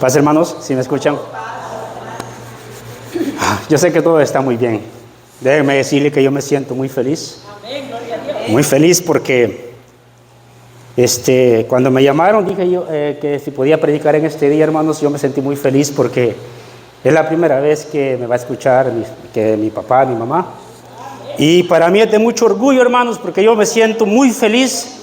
Paz, hermanos, ¿sí me escuchan? Yo sé que todo está muy bien. Déjenme decirle que yo me siento muy feliz. Muy feliz porque cuando me llamaron dije yo que si podía predicar en este día, hermanos, yo me sentí muy feliz porque es la primera vez que me va a escuchar mi papá, mi mamá. Y para mí es de mucho orgullo, hermanos, porque yo me siento muy feliz.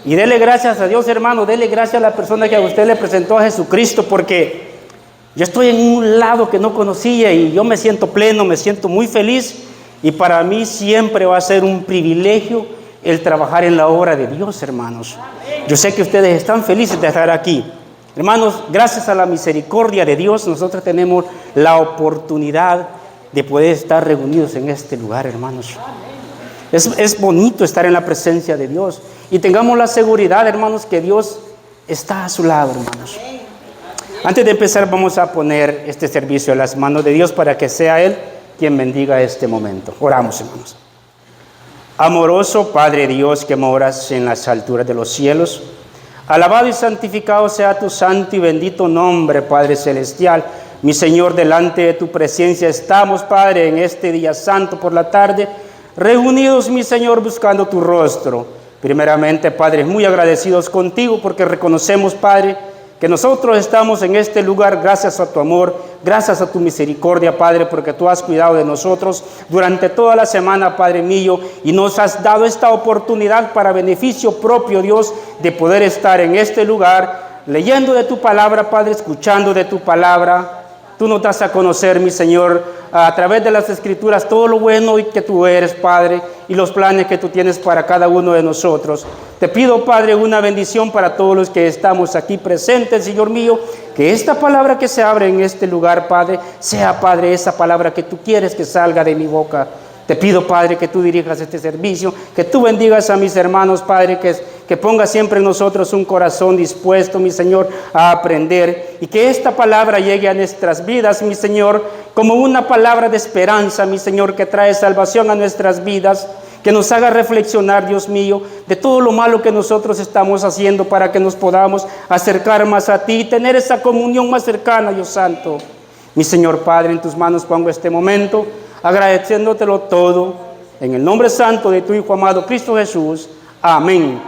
Y dele gracias a Dios, hermano, dele gracias a la persona que a usted le presentó a Jesucristo, porque yo estoy en un lado que no conocía y yo me siento pleno, me siento muy feliz. Y para mí siempre va a ser un privilegio el trabajar en la obra de Dios, hermanos. Yo sé que ustedes están felices de estar aquí. Hermanos, gracias a la misericordia de Dios, nosotros tenemos la oportunidad de poder estar reunidos en este lugar, hermanos. Es bonito estar en la presencia de Dios. Y tengamos la seguridad, hermanos, que Dios está a su lado, hermanos. Antes de empezar, vamos a poner este servicio en las manos de Dios para que sea Él quien bendiga este momento. Oramos, hermanos. Amoroso Padre Dios que moras en las alturas de los cielos, alabado y santificado sea tu santo y bendito nombre, Padre Celestial. Mi Señor, delante de tu presencia estamos, Padre, en este día santo por la tarde, reunidos, mi Señor, buscando tu rostro. Primeramente, Padre, muy agradecidos contigo porque reconocemos, Padre, que nosotros estamos en este lugar gracias a tu amor, gracias a tu misericordia, Padre, porque tú has cuidado de nosotros durante toda la semana, Padre mío, y nos has dado esta oportunidad para beneficio propio, Dios, de poder estar en este lugar, leyendo de tu palabra, Padre, escuchando de tu palabra. Tú nos das a conocer, mi Señor, a través de las Escrituras, todo lo bueno que tú eres, Padre, y los planes que tú tienes para cada uno de nosotros. Te pido, Padre, una bendición para todos los que estamos aquí presentes, Señor mío, que esta palabra que se abre en este lugar, Padre, sea, Padre, esa palabra que tú quieres que salga de mi boca. Te pido, Padre, que tú dirijas este servicio, que tú bendigas a mis hermanos, Padre, que ponga siempre en nosotros un corazón dispuesto, mi Señor, a aprender, y que esta palabra llegue a nuestras vidas, mi Señor, como una palabra de esperanza, mi Señor, que trae salvación a nuestras vidas, que nos haga reflexionar, Dios mío, de todo lo malo que nosotros estamos haciendo para que nos podamos acercar más a ti y tener esa comunión más cercana, Dios Santo. Mi Señor Padre, en tus manos pongo este momento, agradeciéndotelo todo, en el nombre santo de tu Hijo amado Cristo Jesús. Amén.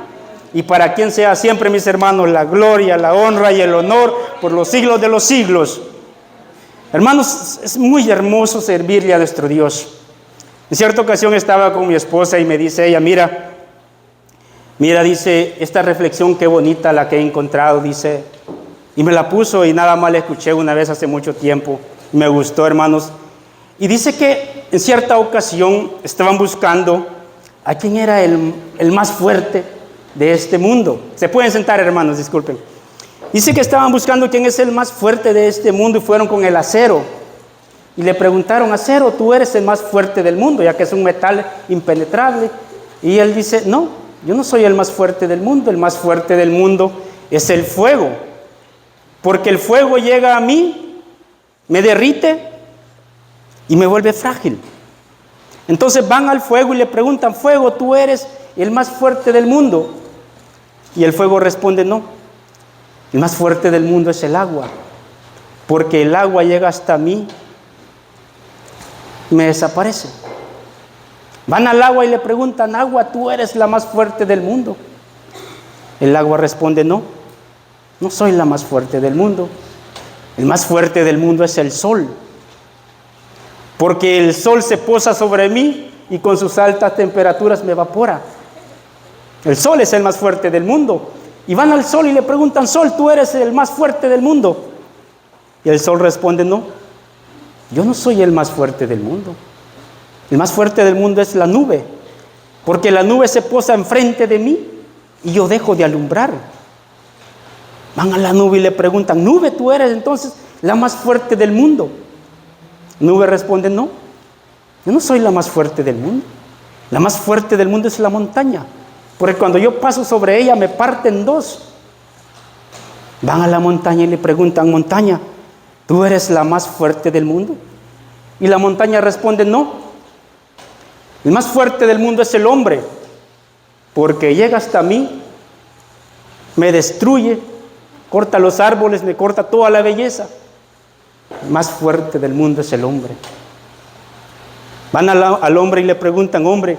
Y para quien sea siempre, mis hermanos, la gloria, la honra y el honor por los siglos de los siglos. Hermanos, es muy hermoso servirle a nuestro Dios. En cierta ocasión estaba con mi esposa y me dice ella, mira, dice, esta reflexión qué bonita la que he encontrado, dice, y me la puso y nada más la escuché una vez hace mucho tiempo. Me gustó, hermanos. Y dice que en cierta ocasión estaban buscando a quién era el más fuerte de este mundo. Se pueden sentar, hermanos, disculpen. Dice que estaban buscando quién es el más fuerte de este mundo y fueron con el acero. Y le preguntaron, acero, tú eres el más fuerte del mundo, ya que es un metal impenetrable. Y él dice, no, yo no soy el más fuerte del mundo. El más fuerte del mundo es el fuego. Porque el fuego llega a mí, me derrite y me vuelve frágil. Entonces van al fuego y le preguntan, fuego, tú eres el más fuerte del mundo. Y el fuego responde, no, el más fuerte del mundo es el agua, porque el agua llega hasta mí y me desaparece. Van al agua y le preguntan, agua, tú eres la más fuerte del mundo. El agua responde, no, no soy la más fuerte del mundo. El más fuerte del mundo es el sol, porque el sol se posa sobre mí y con sus altas temperaturas me evapora. El sol es el más fuerte del mundo. Y van al sol y le preguntan, sol, tú eres el más fuerte del mundo. Y el sol responde, no, yo no soy el más fuerte del mundo. El más fuerte del mundo es la nube, porque la nube se posa enfrente de mí y yo dejo de alumbrar. Van a la nube y le preguntan, nube, tú eres entonces la más fuerte del mundo. Nube responde, no, yo no soy la más fuerte del mundo. La más fuerte del mundo es la montaña, porque cuando yo paso sobre ella me parte en dos. Van a la montaña y le preguntan, montaña, ¿tú eres la más fuerte del mundo? Y la montaña responde, no. El más fuerte del mundo es el hombre, porque llega hasta mí, me destruye corta los árboles, me corta toda la belleza. El más fuerte del mundo es el hombre. Van al hombre y le preguntan: hombre,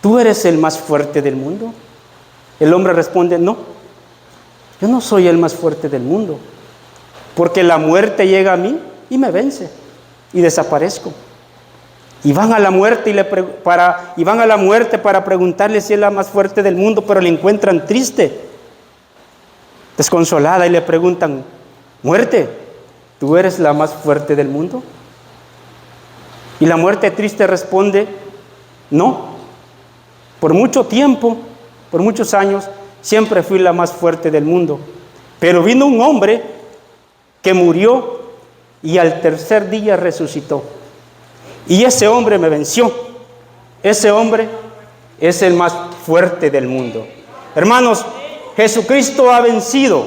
¿tú eres el más fuerte del mundo? El hombre responde: no, yo no soy el más fuerte del mundo, porque la muerte llega a mí y me vence y desaparezco. Y van a la muerte para preguntarle si es la más fuerte del mundo, pero le encuentran triste, desconsolada, y le preguntan: muerte, ¿tú eres la más fuerte del mundo? Y la muerte triste responde: no, por mucho tiempo, por muchos años, siempre fui la más fuerte del mundo. Pero vino un hombre que murió y al tercer día resucitó. Y ese hombre me venció. Ese hombre es el más fuerte del mundo. Hermanos, Jesucristo ha vencido.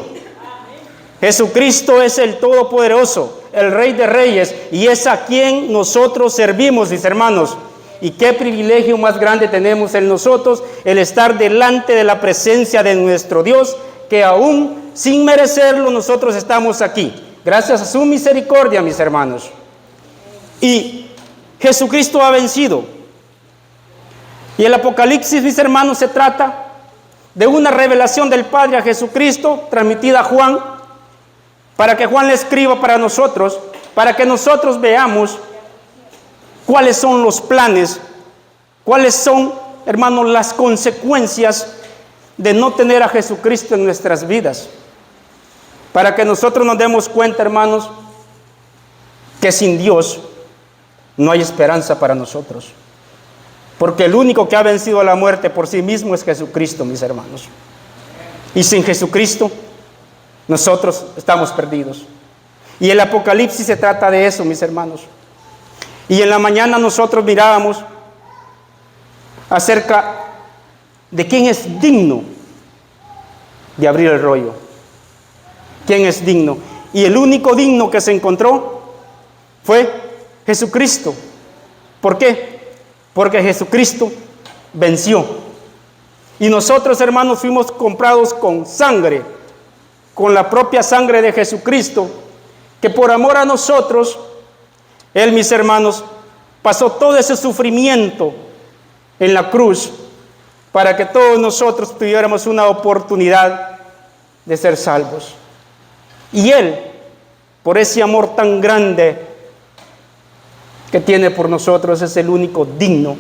Jesucristo es el Todopoderoso, el Rey de Reyes, y es a quien nosotros servimos, mis hermanos. Y qué privilegio más grande tenemos en nosotros, el estar delante de la presencia de nuestro Dios, que aún sin merecerlo nosotros estamos aquí, gracias a su misericordia, mis hermanos. Y Jesucristo ha vencido. Y el Apocalipsis, mis hermanos, se trata de una revelación del Padre a Jesucristo, transmitida a Juan, para que Juan le escriba para nosotros, para que nosotros veamos cuáles son los planes, cuáles son, hermanos, las consecuencias de no tener a Jesucristo en nuestras vidas. Para que nosotros nos demos cuenta, hermanos, que sin Dios no hay esperanza para nosotros. Porque el único que ha vencido a la muerte por sí mismo es Jesucristo, mis hermanos. Y sin Jesucristo, nosotros estamos perdidos. Y el Apocalipsis se trata de eso, mis hermanos. Y en la mañana nosotros mirábamos acerca de quién es digno de abrir el rollo. ¿Quién es digno? Y el único digno que se encontró fue Jesucristo. ¿Por qué? Porque Jesucristo venció. Y nosotros, hermanos, fuimos comprados con sangre, con la propia sangre de Jesucristo, que por amor a nosotros, Él, mis hermanos, pasó todo ese sufrimiento en la cruz para que todos nosotros tuviéramos una oportunidad de ser salvos. Y Él, por ese amor tan grande que tiene por nosotros, es el único digno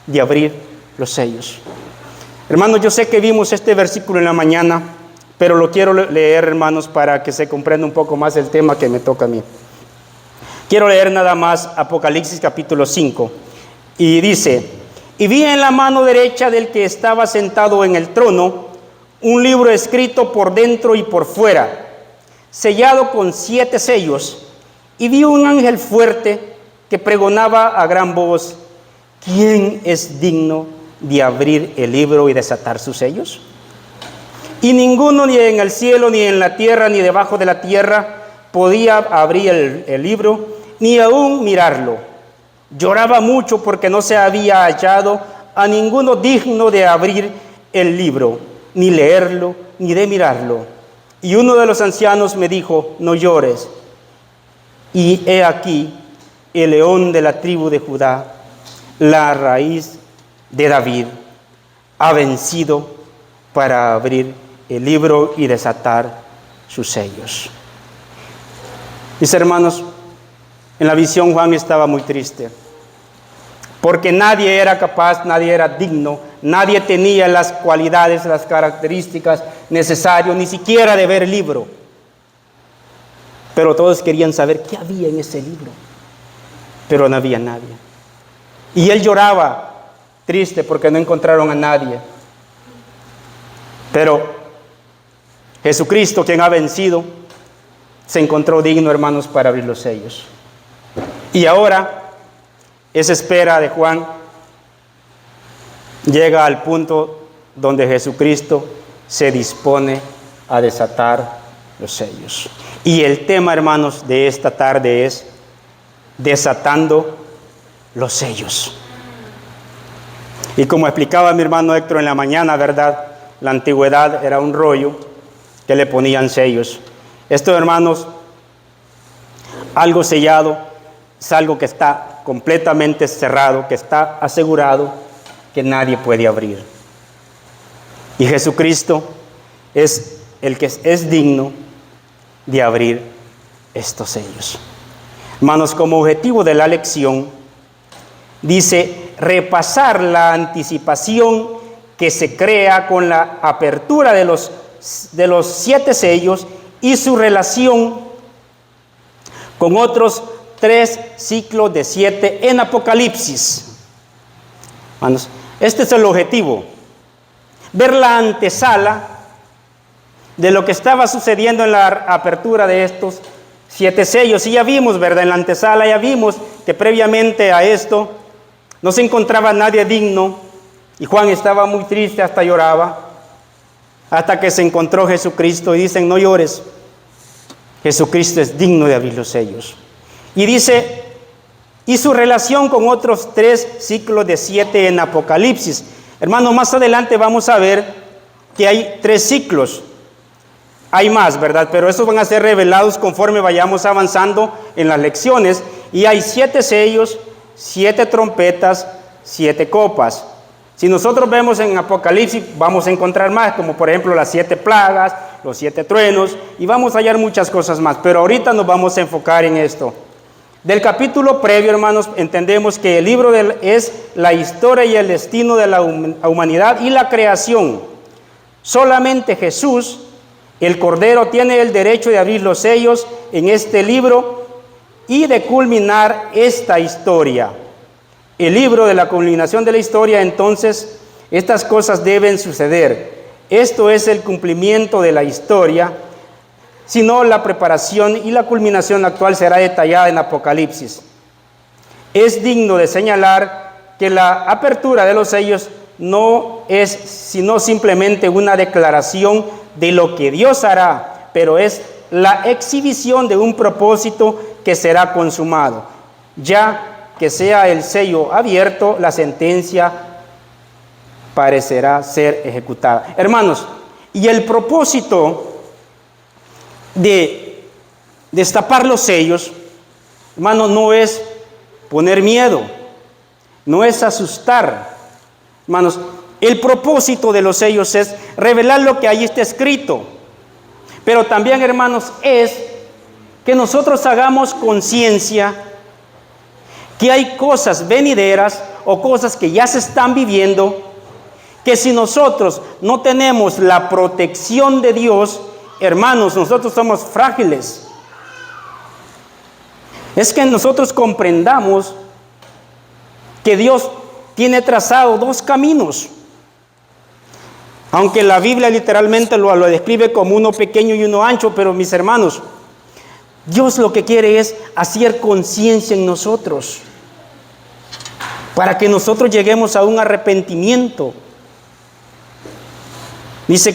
de abrir los sellos. Hermanos, yo sé que vimos este versículo en la mañana, pero lo quiero leer, hermanos, para que se comprenda un poco más el tema que me toca a mí. Quiero leer nada más Apocalipsis capítulo 5. Y dice: y vi en la mano derecha del que estaba sentado en el trono un libro escrito por dentro y por fuera, sellado con 7 sellos. Y vi un ángel fuerte que pregonaba a gran voz: ¿quién es digno de abrir el libro y desatar sus sellos? Y ninguno, ni en el cielo, ni en la tierra, ni debajo de la tierra, podía abrir el libro, ni aún mirarlo. Lloraba mucho porque no se había hallado a ninguno digno de abrir el libro, ni leerlo, ni de mirarlo. Y uno de los ancianos me dijo: no llores. Y he aquí, el león de la tribu de Judá, la raíz de David, ha vencido para abrir el libro y desatar sus sellos. Mis hermanos, en la visión Juan estaba muy triste, porque nadie era capaz, nadie era digno, nadie tenía las cualidades, las características necesarias, ni siquiera de ver el libro. Pero todos querían saber qué había en ese libro, pero no había nadie. Y él lloraba triste porque no encontraron a nadie. Pero Jesucristo, quien ha vencido, se encontró digno, hermanos, para abrir los sellos. Y ahora esa espera de Juan llega al punto donde Jesucristo se dispone a desatar los sellos. Y el tema, hermanos, de esta tarde es desatando los sellos. Y como explicaba mi hermano Héctor en la mañana, ¿verdad? La antigüedad era un rollo que le ponían sellos. Esto, hermanos, algo sellado es algo que está completamente cerrado, que está asegurado, que nadie puede abrir. Y Jesucristo es el que es digno de abrir estos sellos. Hermanos, como objetivo de la lección, dice repasar la anticipación que se crea con la apertura de los 7 sellos y su relación con otros 3 ciclos de 7 en Apocalipsis. Hermanos, este es el objetivo, ver la antesala de lo que estaba sucediendo en la apertura de estos 7 sellos. Y ya vimos, ¿verdad? En la antesala ya vimos que previamente a esto no se encontraba nadie digno y Juan estaba muy triste, hasta lloraba, hasta que se encontró Jesucristo y dicen: no llores, Jesucristo es digno de abrir los sellos. Y dice, y su relación con otros 3 ciclos de 7 en Apocalipsis. Hermano, más adelante vamos a ver que hay 3 ciclos. Hay más, ¿verdad? Pero esos van a ser revelados conforme vayamos avanzando en las lecciones. Y hay 7 sellos, 7 trompetas, 7 copas. Si nosotros vemos en Apocalipsis, vamos a encontrar más, como por ejemplo las 7 plagas, los 7 truenos, y vamos a hallar muchas cosas más. Pero ahorita nos vamos a enfocar en esto. Del capítulo previo, hermanos, entendemos que el libro es la historia y el destino de la humanidad y la creación. Solamente Jesús, el Cordero, tiene el derecho de abrir los sellos en este libro y de culminar esta historia. El libro de la culminación de la historia, entonces, estas cosas deben suceder. Esto es el cumplimiento de la historia, sino la preparación y la culminación actual será detallada en Apocalipsis. Es digno de señalar que la apertura de los sellos no es sino simplemente una declaración de lo que Dios hará, pero es la exhibición de un propósito que será consumado. Ya que sea el sello abierto, la sentencia parecerá ser ejecutada. Hermanos, y el propósito de destapar los sellos, hermanos, no es poner miedo, no es asustar. Hermanos, el propósito de los sellos es revelar lo que ahí está escrito. Pero también, hermanos, es que nosotros hagamos conciencia que hay cosas venideras o cosas que ya se están viviendo, que si nosotros no tenemos la protección de Dios, hermanos, nosotros somos frágiles. Es que nosotros comprendamos que Dios tiene trazado 2 caminos. Aunque la Biblia literalmente lo describe como uno pequeño y uno ancho, pero mis hermanos, Dios lo que quiere es hacer conciencia en nosotros, para que nosotros lleguemos a un arrepentimiento. Dice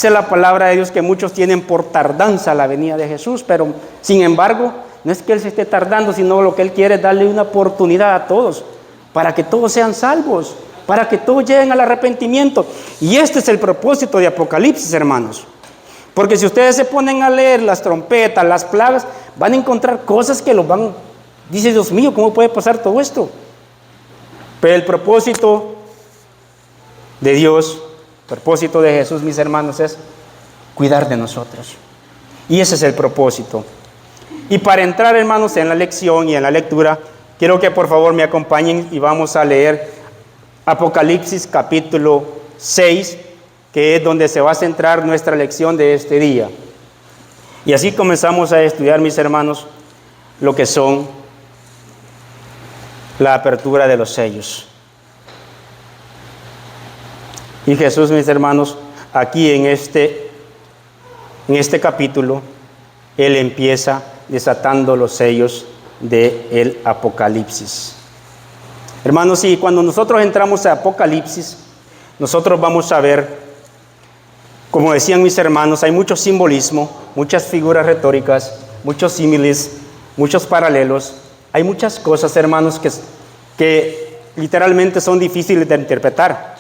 la palabra de Dios que muchos tienen por tardanza la venida de Jesús, pero sin embargo, no es que Él se esté tardando, sino lo que Él quiere es darle una oportunidad a todos, para que todos sean salvos, para que todos lleguen al arrepentimiento. Y este es el propósito de Apocalipsis, hermanos. Porque si ustedes se ponen a leer las trompetas, las plagas, van a encontrar cosas que dice: Dios mío, ¿cómo puede pasar todo esto? Pero el propósito de Dios, el propósito de Jesús, mis hermanos, es cuidar de nosotros. Y ese es el propósito. Y para entrar, hermanos, en la lección y en la lectura, quiero que por favor me acompañen y vamos a leer Apocalipsis capítulo 6, que es donde se va a centrar nuestra lección de este día. Y así comenzamos a estudiar, mis hermanos, lo que son la apertura de los sellos. Y Jesús, mis hermanos, aquí en este capítulo, Él empieza desatando los sellos del Apocalipsis. Hermanos, y cuando nosotros entramos a Apocalipsis, nosotros vamos a ver, como decían mis hermanos, hay mucho simbolismo, muchas figuras retóricas, muchos símiles, muchos paralelos. Hay muchas cosas, hermanos, que literalmente son difíciles de interpretar.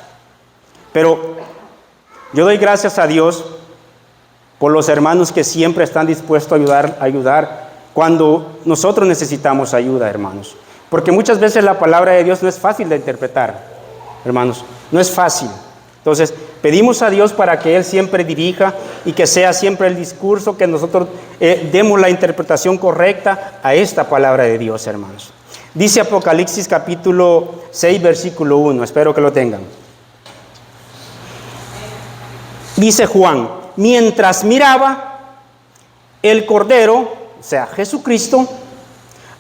Pero yo doy gracias a Dios por los hermanos que siempre están dispuestos a ayudar cuando nosotros necesitamos ayuda, hermanos. Porque muchas veces la palabra de Dios no es fácil de interpretar, hermanos, no es fácil. Entonces, pedimos a Dios para que Él siempre dirija y que sea siempre el discurso, que nosotros demos la interpretación correcta a esta palabra de Dios, hermanos. Dice Apocalipsis capítulo 6, versículo 1, espero que lo tengan. Dice Juan: mientras miraba, el Cordero, o sea, Jesucristo,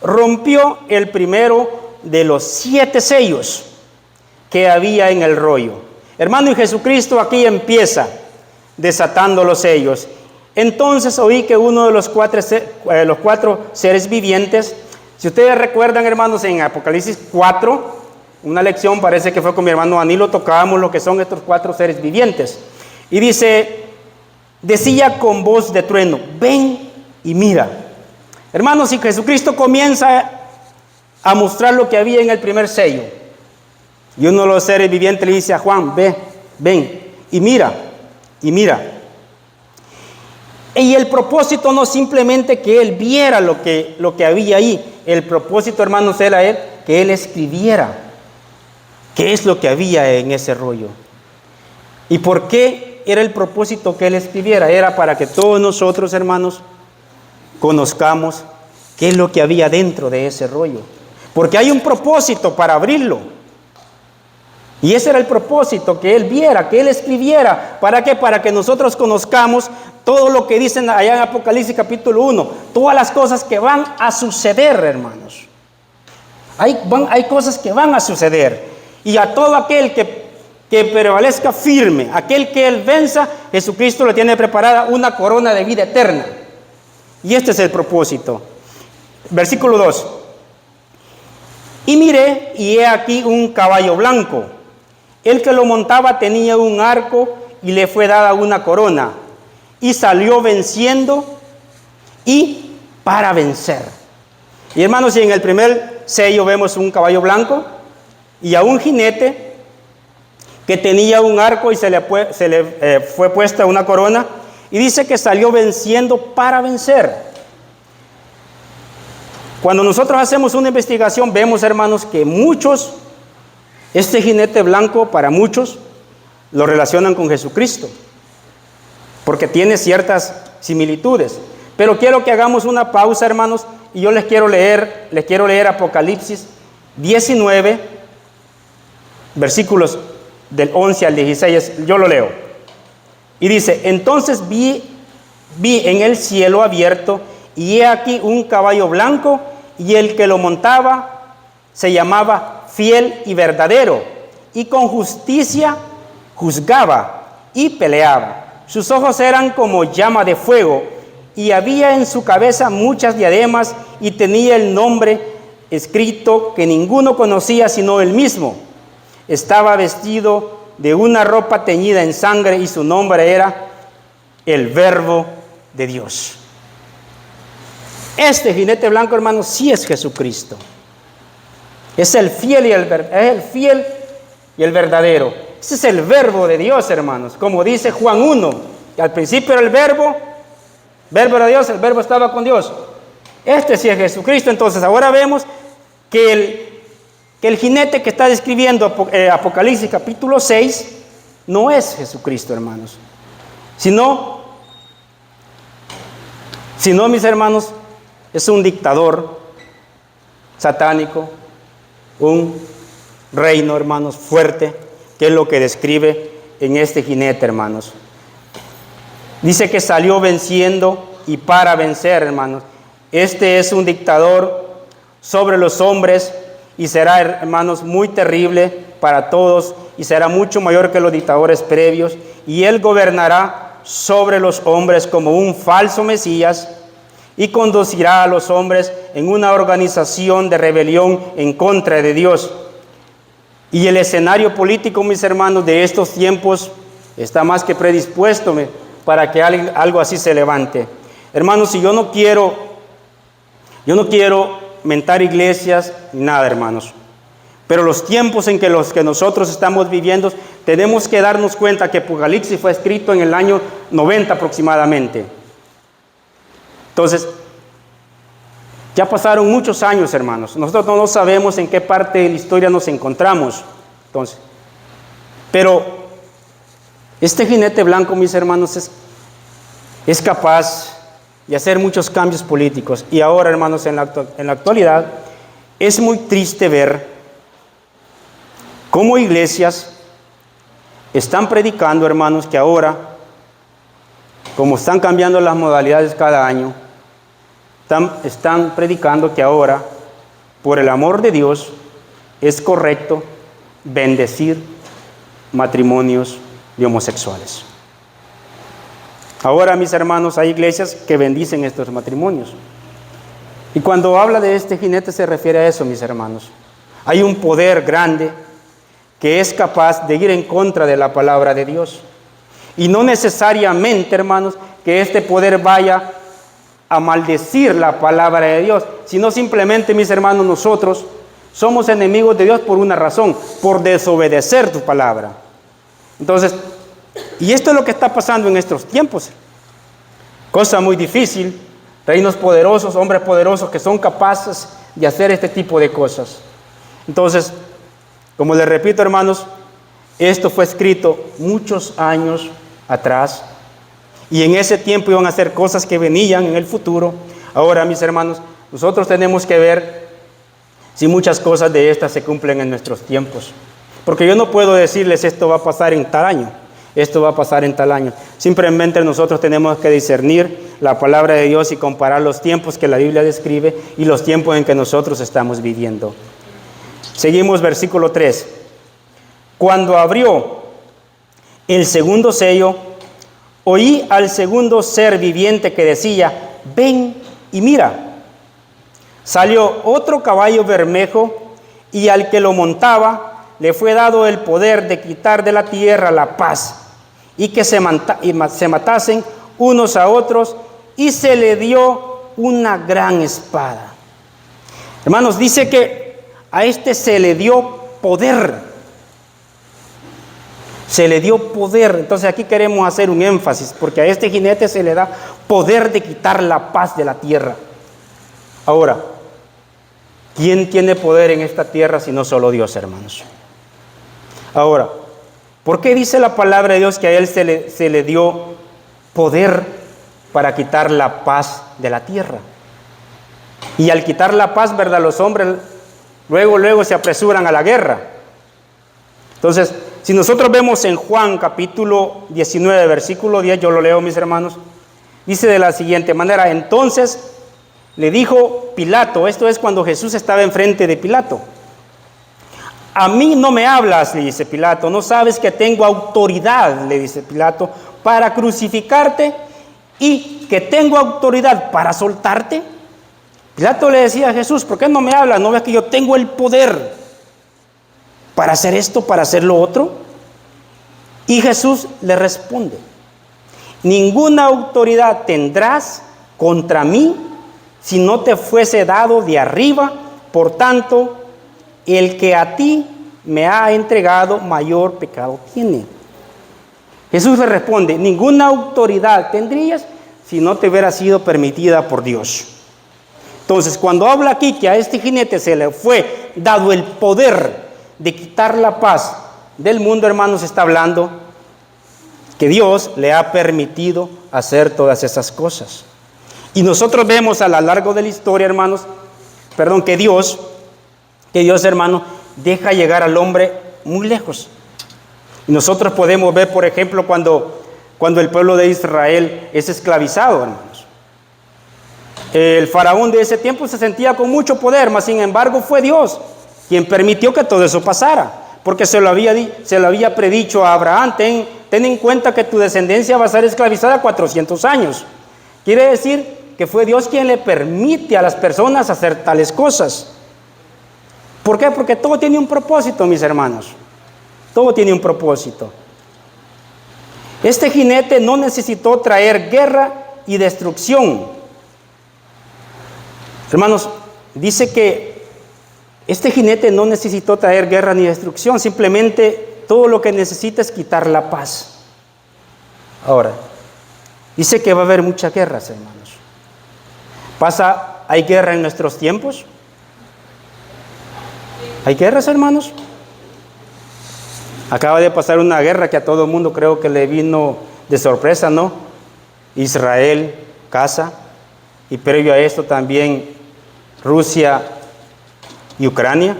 rompió el primero de los 7 sellos que había en el rollo. Hermano, y Jesucristo aquí empieza desatando los sellos. Entonces oí que uno de los cuatro seres vivientes, si ustedes recuerdan, hermanos, en Apocalipsis 4, una lección, parece que fue con mi hermano Danilo, tocábamos lo que son estos 4 seres vivientes. Y decía con voz de trueno: ven y mira. Hermanos, y Jesucristo comienza a mostrar lo que había en el primer sello. Y uno de los seres vivientes le dice a Juan: ven y mira, y mira. Y el propósito no simplemente que él viera lo que había ahí. El propósito, hermanos, era que él escribiera qué es lo que había en ese rollo. ¿Y por qué era el propósito que él escribiera? Era para que todos nosotros, hermanos, conozcamos qué es lo que había dentro de ese rollo. Porque hay un propósito para abrirlo. Y ese era el propósito, que él viera, que él escribiera. ¿Para qué? Para que nosotros conozcamos todo lo que dicen allá en Apocalipsis capítulo 1. Todas las cosas que van a suceder, hermanos. Hay cosas que van a suceder. Y a todo aquel que prevalezca firme, aquel que él venza, Jesucristo le tiene preparada una corona de vida eterna. Y este es el propósito. Versículo 2. Y miré, y he aquí un caballo blanco. El que lo montaba tenía un arco y le fue dada una corona. Y salió venciendo y para vencer. Y hermanos, y en el primer sello vemos un caballo blanco y a un jinete que tenía un arco y se le fue puesta una corona. Y dice que salió venciendo para vencer. Cuando nosotros hacemos una investigación, vemos, hermanos, que este jinete blanco, para muchos, lo relacionan con Jesucristo, porque tiene ciertas similitudes. Pero quiero que hagamos una pausa, hermanos, y yo les quiero leer Apocalipsis 19, versículos del 11 al 16, yo lo leo. Y dice: entonces vi en el cielo abierto, y he aquí un caballo blanco, y el que lo montaba se llamaba Fiel y Verdadero, y con justicia juzgaba y peleaba. Sus ojos eran como llama de fuego, y había en su cabeza muchas diademas, y tenía el nombre escrito que ninguno conocía sino él mismo. Estaba vestido de una ropa teñida en sangre, y su nombre era el Verbo de Dios. Este jinete blanco, hermanos, sí es Jesucristo. Es el fiel y el verdadero. Ese es el Verbo de Dios, hermanos. Como dice Juan 1, que al principio era el Verbo era Dios, el Verbo estaba con Dios. Este sí es Jesucristo. Entonces ahora vemos que el jinete que está describiendo Apocalipsis capítulo 6 no es Jesucristo, hermanos. Sino, mis hermanos, es un dictador satánico, un reino, hermanos, fuerte, que es lo que describe en este jinete, hermanos. Dice que salió venciendo y para vencer, hermanos. Este es un dictador sobre los hombres y será, hermanos, muy terrible para todos y será mucho mayor que los dictadores previos. Y él gobernará sobre los hombres como un falso Mesías y conducirá a los hombres en una organización de rebelión en contra de Dios. Y el escenario político, mis hermanos, de estos tiempos está más que predispuesto para que algo así se levante. Hermanos, y yo no quiero mentar iglesias ni nada, hermanos. Pero los tiempos en que nosotros estamos viviendo tenemos que darnos cuenta que Apocalipsis fue escrito en el año 90 aproximadamente. Entonces, ya pasaron muchos años, hermanos. Nosotros no sabemos en qué parte de la historia nos encontramos. Entonces, pero este jinete blanco, mis hermanos, es capaz de hacer muchos cambios políticos. Y ahora, hermanos, en la actualidad, es muy triste ver cómo iglesias están predicando, hermanos, que ahora, como están cambiando las modalidades cada año, están predicando que ahora, por el amor de Dios, es correcto bendecir matrimonios de homosexuales. Ahora, mis hermanos, hay iglesias que bendicen estos matrimonios. Y cuando habla de este jinete se refiere a eso, mis hermanos. Hay un poder grande que es capaz de ir en contra de la palabra de Dios. Y no necesariamente, hermanos, que este poder vaya a maldecir la palabra de Dios, sino simplemente, mis hermanos, nosotros somos enemigos de Dios por una razón, por desobedecer tu palabra. Entonces, y esto es lo que está pasando en estos tiempos. Cosa muy difícil, reinos poderosos, hombres poderosos que son capaces de hacer este tipo de cosas. Entonces, como les repito, hermanos, esto fue escrito muchos años atrás. Y en ese tiempo iban a hacer cosas que venían en el futuro. Ahora, mis hermanos, nosotros tenemos que ver si muchas cosas de estas se cumplen en nuestros tiempos. Porque yo no puedo decirles esto va a pasar en tal año, esto va a pasar en tal año. Simplemente nosotros tenemos que discernir la palabra de Dios y comparar los tiempos que la Biblia describe y los tiempos en que nosotros estamos viviendo. Seguimos versículo 3. Cuando abrió el segundo sello, oí al segundo ser viviente que decía: ven y mira. Salió otro caballo bermejo y al que lo montaba le fue dado el poder de quitar de la tierra la paz y que se matasen unos a otros, y se le dio una gran espada. Hermanos, dice que a este se le dio poder. Se le dio poder. Entonces aquí queremos hacer un énfasis, porque a este jinete se le da poder de quitar la paz de la tierra. Ahora, ¿quién tiene poder en esta tierra si no solo Dios, hermanos? Ahora, ¿por qué dice la palabra de Dios que a él se le dio poder para quitar la paz de la tierra? Y al quitar la paz, ¿verdad? Los hombres luego se apresuran a la guerra. Entonces, si nosotros vemos en Juan capítulo 19, versículo 10, yo lo leo, mis hermanos, dice de la siguiente manera: entonces le dijo Pilato, esto es cuando Jesús estaba enfrente de Pilato: a mí no me hablas, le dice Pilato, no sabes que tengo autoridad, le dice Pilato, para crucificarte y que tengo autoridad para soltarte. Pilato le decía a Jesús: ¿por qué no me hablas? ¿No ves que yo tengo el poder para hacer esto, para hacer lo otro? Y Jesús le responde: ninguna autoridad tendrás contra mí si no te fuese dado de arriba. Por tanto, el que a ti me ha entregado mayor pecado tiene. Jesús le responde: ninguna autoridad tendrías si no te hubiera sido permitida por Dios. Entonces, cuando habla aquí que a este jinete se le fue dado el poder de quitar la paz del mundo, hermanos, está hablando que Dios le ha permitido hacer todas esas cosas. Y nosotros vemos a lo largo de la historia, hermanos, que Dios, hermano, deja llegar al hombre muy lejos. Y nosotros podemos ver, por ejemplo, cuando el pueblo de Israel es esclavizado, hermanos. El faraón de ese tiempo se sentía con mucho poder, mas sin embargo fue Dios quien permitió que todo eso pasara, porque se lo había predicho a Abraham: ten en cuenta que tu descendencia va a ser esclavizada 400 años. Quiere decir que fue Dios quien le permite a las personas hacer tales cosas. ¿Por qué? Porque todo tiene un propósito, mis hermanos. Todo tiene un propósito. Este jinete no necesitó traer guerra y destrucción. Hermanos, dice que este jinete no necesitó traer guerra ni destrucción, simplemente todo lo que necesita es quitar la paz. Ahora, dice que va a haber muchas guerras, hermanos. ¿Hay guerra en nuestros tiempos? ¿Hay guerras, hermanos? Acaba de pasar una guerra que a todo el mundo creo que le vino de sorpresa, ¿no? Israel, Gaza, y previo a esto también Rusia y Ucrania.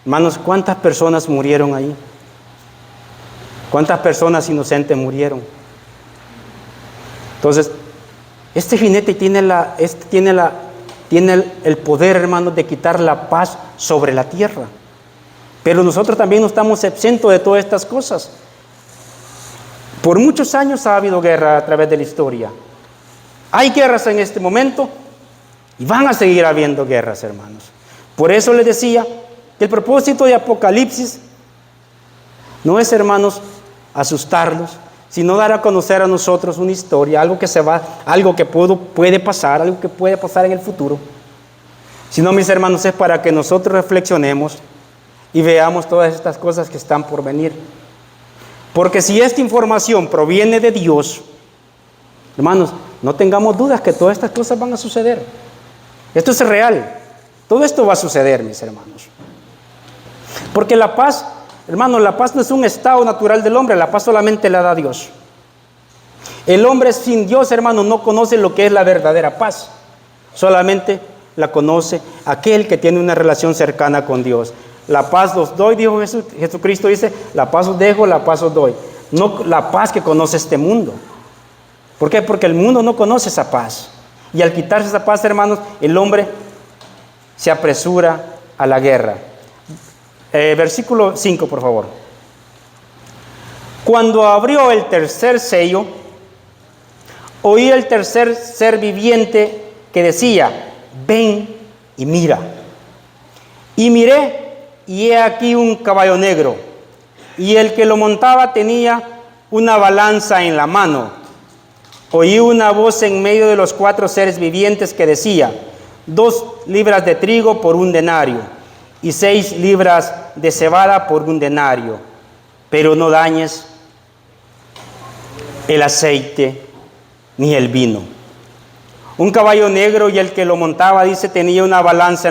Hermanos, ¿cuántas personas murieron ahí? ¿Cuántas personas inocentes murieron? Entonces, este jinete tiene el poder, hermanos, de quitar la paz sobre la tierra. Pero nosotros también no estamos exentos de todas estas cosas. Por muchos años ha habido guerra a través de la historia. Hay guerras en este momento y van a seguir habiendo guerras, hermanos. Por eso les decía que el propósito de Apocalipsis no es, hermanos, asustarlos, sino dar a conocer a nosotros una historia, algo que puede pasar, algo que puede pasar en el futuro. Sino, mis hermanos, es para que nosotros reflexionemos y veamos todas estas cosas que están por venir. Porque si esta información proviene de Dios, hermanos, no tengamos dudas que todas estas cosas van a suceder. Esto es real. Todo esto va a suceder, mis hermanos. Porque la paz, hermanos, la paz no es un estado natural del hombre, la paz solamente la da Dios. El hombre sin Dios, hermanos, no conoce lo que es la verdadera paz. Solamente la conoce aquel que tiene una relación cercana con Dios. La paz os doy, dijo Jesucristo, dice, la paz os dejo, la paz os doy. No la paz que conoce este mundo. ¿Por qué? Porque el mundo no conoce esa paz. Y al quitarse esa paz, hermanos, el hombre se apresura a la guerra. Versículo 5, por favor. Cuando abrió el tercer sello, oí el tercer ser viviente que decía, ven y mira. Y miré, y he aquí un caballo negro, y el que lo montaba tenía una balanza en la mano. Oí una voz en medio de los 4 seres vivientes que decía, 2 libras de trigo por 1 denario, y 6 libras de cebada por 1 denario, pero no dañes el aceite ni el vino. Un caballo negro, y el que lo montaba, dice, tenía una balanza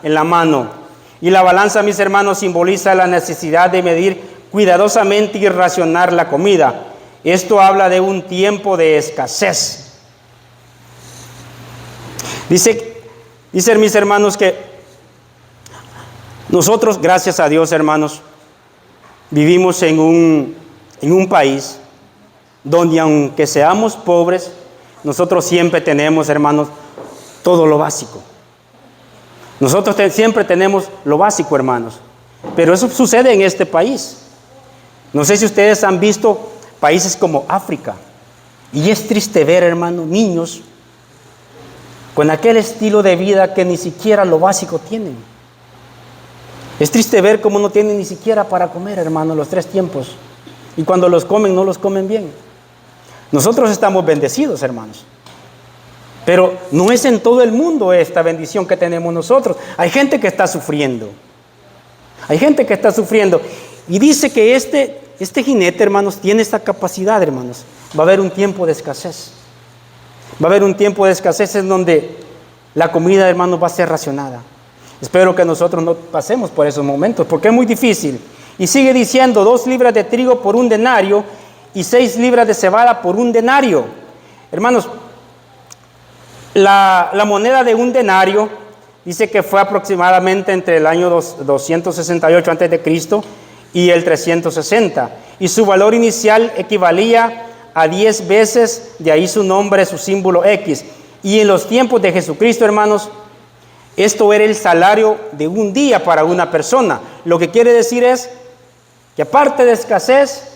en la mano. Y la balanza, mis hermanos, simboliza la necesidad de medir cuidadosamente y racionar la comida. Esto habla de un tiempo de escasez. Dicen mis hermanos que nosotros, gracias a Dios, hermanos, vivimos en un país donde, aunque seamos pobres, nosotros siempre tenemos, hermanos, todo lo básico. Nosotros siempre tenemos lo básico, hermanos. Pero eso sucede en este país. No sé si ustedes han visto países como África. Y es triste ver, hermanos, niños con aquel estilo de vida que ni siquiera lo básico tienen. Es triste ver cómo no tienen ni siquiera para comer, hermanos, los 3 tiempos. Y cuando los comen, no los comen bien. Nosotros estamos bendecidos, hermanos. Pero no es en todo el mundo esta bendición que tenemos nosotros. Hay gente que está sufriendo. Hay gente que está sufriendo. Y dice que este jinete, hermanos, tiene esta capacidad, hermanos. Va a haber un tiempo de escasez. Va a haber un tiempo de escasez en donde la comida, hermanos, va a ser racionada. Espero que nosotros no pasemos por esos momentos, porque es muy difícil. Y sigue diciendo, 2 libras de trigo por 1 denario y 6 libras de cebada por 1 denario. Hermanos, la moneda de 1 denario dice que fue aproximadamente entre el año 268 a.C. y el 360. Y su valor inicial equivalía a 10 veces, de ahí su nombre, su símbolo X. Y en los tiempos de Jesucristo, hermanos, esto era el salario de un día para una persona. Lo que quiere decir es que aparte de escasez,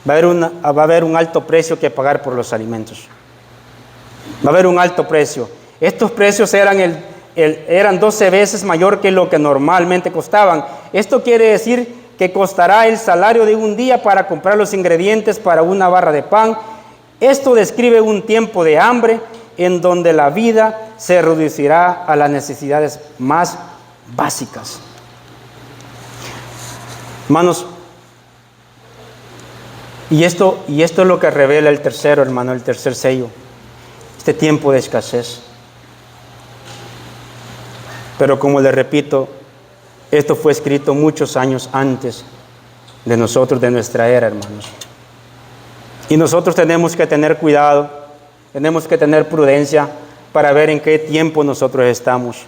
va a haber un alto precio que pagar por los alimentos. Va a haber un alto precio. Estos precios eran 12 veces mayor que lo que normalmente costaban. Esto quiere decir que costará el salario de un día para comprar los ingredientes para una barra de pan. Esto describe un tiempo de hambre en donde la vida se reducirá a las necesidades más básicas. Hermanos, Y esto es lo que revela el tercero, hermano, el tercer sello. Este tiempo de escasez. Pero como les repito, esto fue escrito muchos años antes de nosotros, de nuestra era, hermanos. Y nosotros tenemos que tener cuidado, tenemos que tener prudencia para ver en qué tiempo nosotros estamos.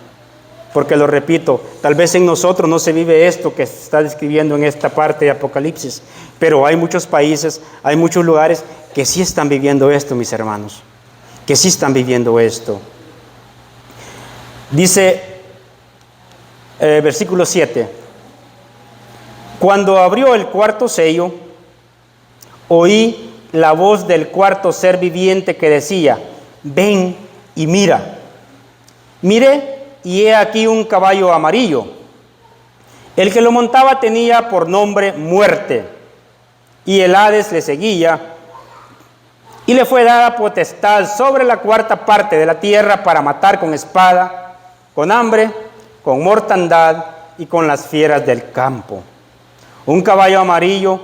Porque lo repito, tal vez en nosotros no se vive esto que se está describiendo en esta parte de Apocalipsis, pero hay muchos países, hay muchos lugares que sí están viviendo esto, mis hermanos, que sí están viviendo esto. Dice versículo 7, cuando abrió el cuarto sello, oí la voz del cuarto ser viviente que decía, ven y mira. Miré y he aquí un caballo amarillo. El que lo montaba tenía por nombre Muerte, y el Hades le seguía, y le fue dada potestad sobre la cuarta parte de la tierra para matar con espada, con hambre, con mortandad y con las fieras del campo. Un caballo amarillo,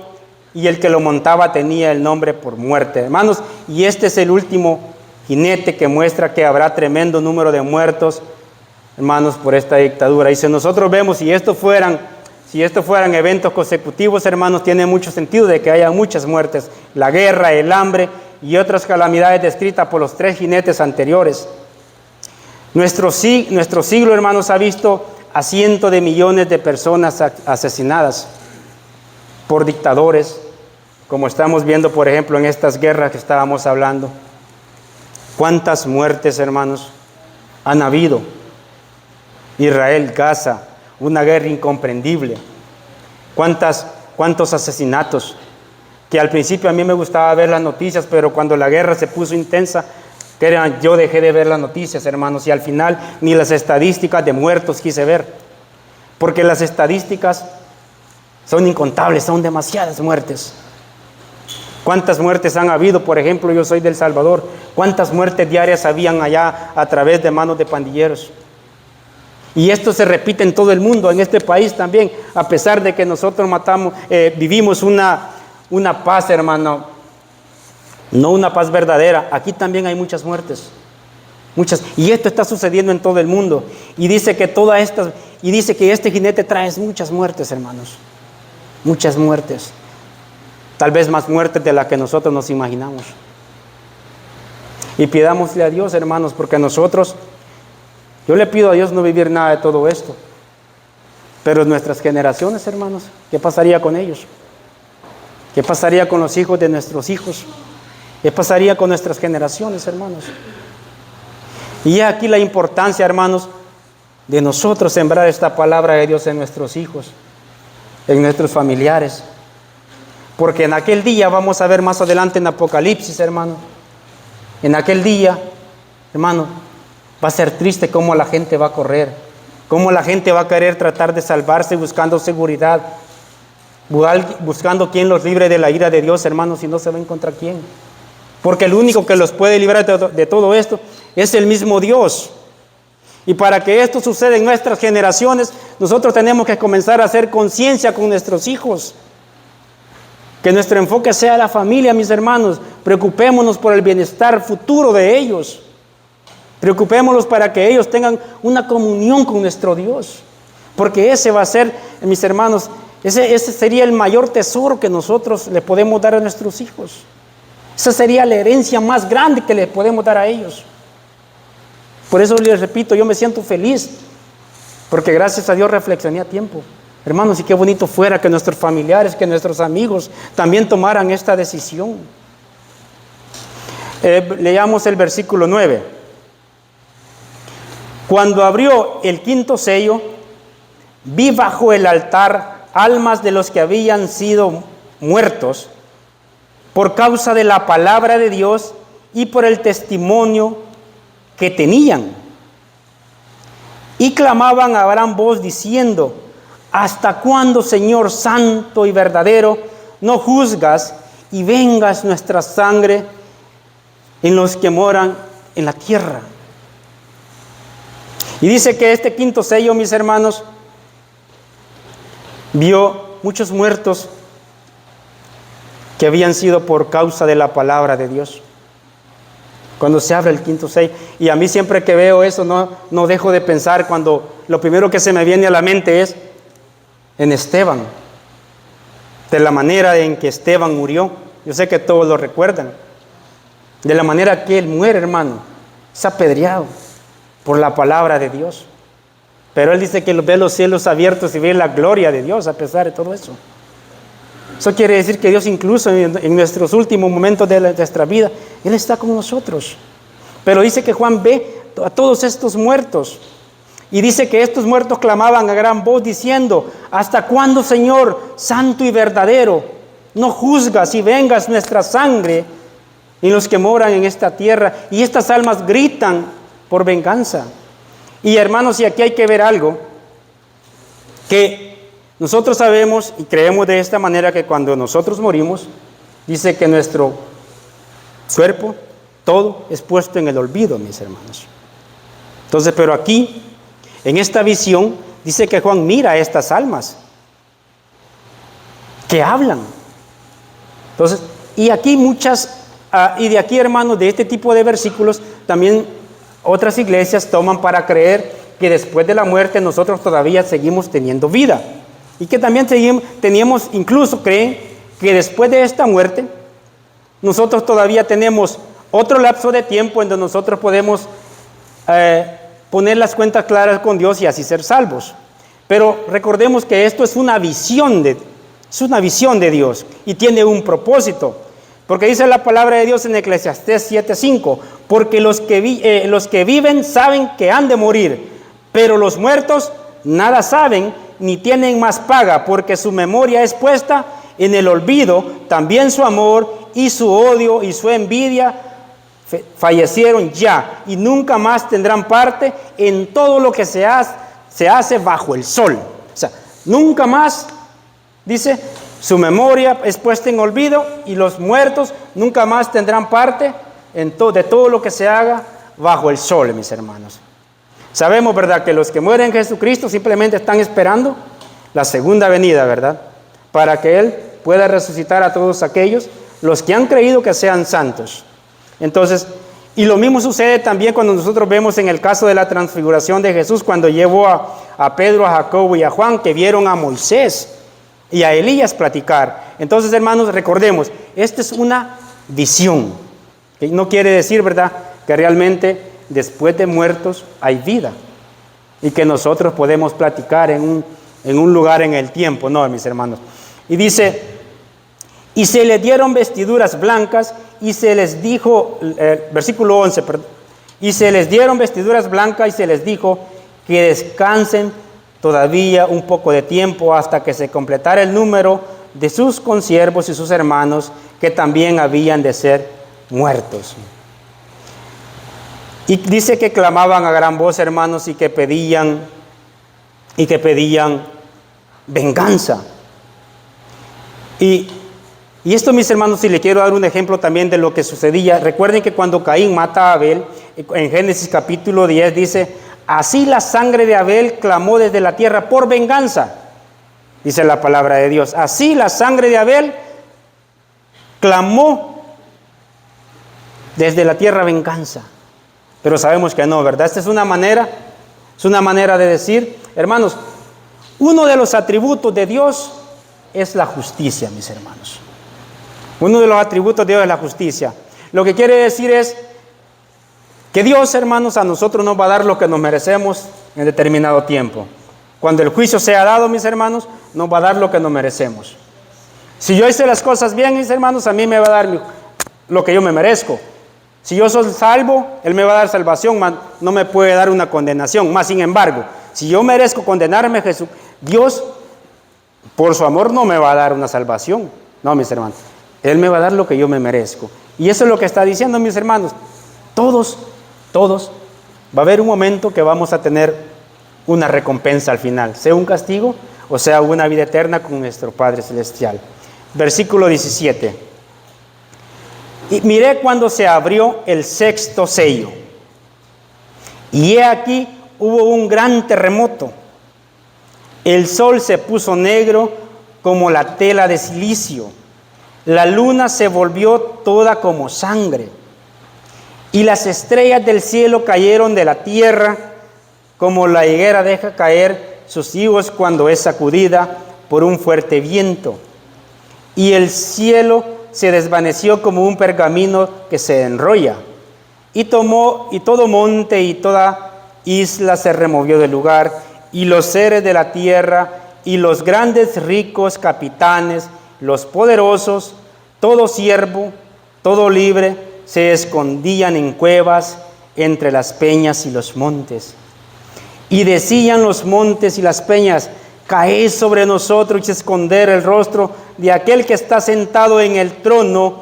y el que lo montaba tenía el nombre por Muerte. Hermanos, y este es el último jinete que muestra que habrá tremendo número de muertos, hermanos, por esta dictadura. Y si nosotros vemos, si estos fueran eventos consecutivos, hermanos, tiene mucho sentido de que haya muchas muertes. La guerra, el hambre y otras calamidades descritas por los tres jinetes anteriores. Nuestro siglo, hermanos, ha visto a cientos de millones de personas asesinadas por dictadores, como estamos viendo, por ejemplo, en estas guerras que estábamos hablando. ¿Cuántas muertes, hermanos, han habido? Israel, Gaza, una guerra incomprendible. ¿Cuántos asesinatos? Que al principio a mí me gustaba ver las noticias, pero cuando la guerra se puso intensa, yo dejé de ver las noticias, hermanos, y al final ni las estadísticas de muertos quise ver, porque las estadísticas son incontables, son demasiadas muertes. ¿Cuántas muertes han habido? Por ejemplo, yo soy de El Salvador. ¿Cuántas muertes diarias habían allá a través de manos de pandilleros? Y esto se repite en todo el mundo, en este país también, a pesar de que nosotros vivimos una paz, hermano, no una paz verdadera. Aquí también hay muchas muertes, muchas, y esto está sucediendo en todo el mundo. Y dice que este jinete trae muchas muertes, hermanos, muchas muertes, tal vez más muertes de las que nosotros nos imaginamos. Y pidámosle a Dios, hermanos, porque yo le pido a Dios no vivir nada de todo esto. Pero nuestras generaciones, hermanos, ¿qué pasaría con ellos? ¿Qué pasaría con los hijos de nuestros hijos? ¿Qué pasaría con nuestras generaciones, hermanos? Y aquí la importancia, hermanos, de nosotros sembrar esta palabra de Dios en nuestros hijos, en nuestros familiares. Porque en aquel día, vamos a ver más adelante en Apocalipsis, hermano, en aquel día, hermano, va a ser triste cómo la gente va a correr, cómo la gente va a querer tratar de salvarse buscando seguridad, buscando quien los libre de la ira de Dios, hermanos, y no se ven contra quién. Porque el único que los puede librar de todo esto es el mismo Dios. Y para que esto suceda en nuestras generaciones, nosotros tenemos que comenzar a hacer conciencia con nuestros hijos. Que nuestro enfoque sea la familia, mis hermanos. Preocupémonos por el bienestar futuro de ellos. Preocupémonos para que ellos tengan una comunión con nuestro Dios. Porque ese va a ser, mis hermanos, ese sería el mayor tesoro que nosotros le podemos dar a nuestros hijos. Esa sería la herencia más grande que le podemos dar a ellos. Por eso les repito, yo me siento feliz, porque gracias a Dios reflexioné a tiempo. Hermanos, y qué bonito fuera que nuestros familiares, que nuestros amigos también tomaran esta decisión. Leamos el versículo 9. Cuando abrió el quinto sello, vi bajo el altar almas de los que habían sido muertos por causa de la palabra de Dios y por el testimonio que tenían. Y clamaban a gran voz diciendo: ¿hasta cuándo, Señor santo y verdadero, no juzgas y vengas nuestra sangre en los que moran en la tierra? Y dice que este quinto sello, mis hermanos, vio muchos muertos que habían sido por causa de la palabra de Dios. Cuando se abre el quinto sello. Y a mí siempre que veo eso no dejo de pensar, cuando lo primero que se me viene a la mente es en Esteban, de la manera en que Esteban murió. Yo sé que todos lo recuerdan. De la manera que él muere, hermano, es apedreado por la palabra de Dios. Pero él dice que ve los cielos abiertos y ve la gloria de Dios a pesar de todo eso. Eso quiere decir que Dios, incluso en nuestros últimos momentos de nuestra vida, Él está con nosotros. Pero dice que Juan ve a todos estos muertos. Y dice que estos muertos clamaban a gran voz diciendo: ¿hasta cuándo, Señor, santo y verdadero, no juzgas y vengas nuestra sangre en los que moran en esta tierra? Y estas almas gritan por venganza. Y hermanos, y aquí hay que ver algo, que nosotros sabemos y creemos de esta manera, que cuando nosotros morimos, dice que nuestro cuerpo, todo es puesto en el olvido, mis hermanos. Entonces, pero aquí, en esta visión, dice que Juan mira a estas almas que hablan. Entonces, y aquí y de aquí, hermanos, de este tipo de versículos, también otras iglesias toman para creer que después de la muerte nosotros todavía seguimos teniendo vida. Y que también incluso creen que después de esta muerte, nosotros todavía tenemos otro lapso de tiempo en donde nosotros podemos poner las cuentas claras con Dios y así ser salvos. Pero recordemos que esto es una visión de Dios y tiene un propósito. Porque dice la palabra de Dios en Eclesiastés 7:5, porque los que viven saben que han de morir, pero los muertos nada saben ni tienen más paga, porque su memoria es puesta en el olvido, también su amor y su odio y su envidia fallecieron ya, y nunca más tendrán parte en todo lo que se hace bajo el sol. O sea, nunca más, dice, su memoria es puesta en olvido, y los muertos nunca más tendrán parte de todo lo que se haga bajo el sol, mis hermanos. Sabemos, ¿verdad?, que los que mueren en Jesucristo simplemente están esperando la segunda venida, ¿verdad?, para que Él pueda resucitar a todos aquellos, los que han creído, que sean santos. Entonces, y lo mismo sucede también cuando nosotros vemos en el caso de la transfiguración de Jesús, cuando llevó a Pedro, a Jacobo y a Juan, que vieron a Moisés y a Elías platicar. Entonces, hermanos, recordemos, esta es una visión, que no quiere decir, ¿verdad?, que realmente después de muertos hay vida y que nosotros podemos platicar en un lugar en el tiempo. No, mis hermanos. Y dice: y se les dieron vestiduras blancas, y se les dijo, versículo 11, perdón, y se les dieron vestiduras blancas y se les dijo que descansen todavía un poco de tiempo hasta que se completara el número de sus consiervos y sus hermanos, que también habían de ser muertos. Y dice que clamaban a gran voz, hermanos, y que pedían venganza. Y esto, mis hermanos, si le quiero dar un ejemplo también de lo que sucedía. Recuerden que cuando Caín mata a Abel, en Génesis capítulo 10 dice: así la sangre de Abel clamó desde la tierra por venganza. Dice la palabra de Dios. Así la sangre de Abel clamó desde la tierra venganza. Pero sabemos que no, ¿verdad? Esta es una manera de decir, hermanos, uno de los atributos de Dios es la justicia, mis hermanos. Uno de los atributos de Dios es la justicia. Lo que quiere decir es que Dios, hermanos, a nosotros nos va a dar lo que nos merecemos en determinado tiempo. Cuando el juicio sea dado, mis hermanos, nos va a dar lo que nos merecemos. Si yo hice las cosas bien, mis hermanos, a mí me va a dar lo que yo me merezco. Si yo soy salvo, Él me va a dar salvación, no me puede dar una condenación. Más sin embargo, si yo merezco condenarme, Dios, por su amor, no me va a dar una salvación. No, mis hermanos, Él me va a dar lo que yo me merezco. Y eso es lo que está diciendo, mis hermanos. Todos, va a haber un momento que vamos a tener una recompensa al final, sea un castigo o sea una vida eterna con nuestro Padre Celestial. Versículo 17. Y miré cuando se abrió el sexto sello, y he aquí hubo un gran terremoto. El sol se puso negro como la tela de silicio, la luna se volvió toda como sangre, y las estrellas del cielo cayeron de la tierra, como la higuera deja caer sus higos cuando es sacudida por un fuerte viento. Y el cielo se desvaneció como un pergamino que se enrolla, y todo monte y toda isla se removió del lugar, y los seres de la tierra, y los grandes ricos capitanes, los poderosos, todo siervo, todo libre, se escondían en cuevas entre las peñas y los montes. Y decían los montes y las peñas: caed sobre nosotros y esconder el rostro de aquel que está sentado en el trono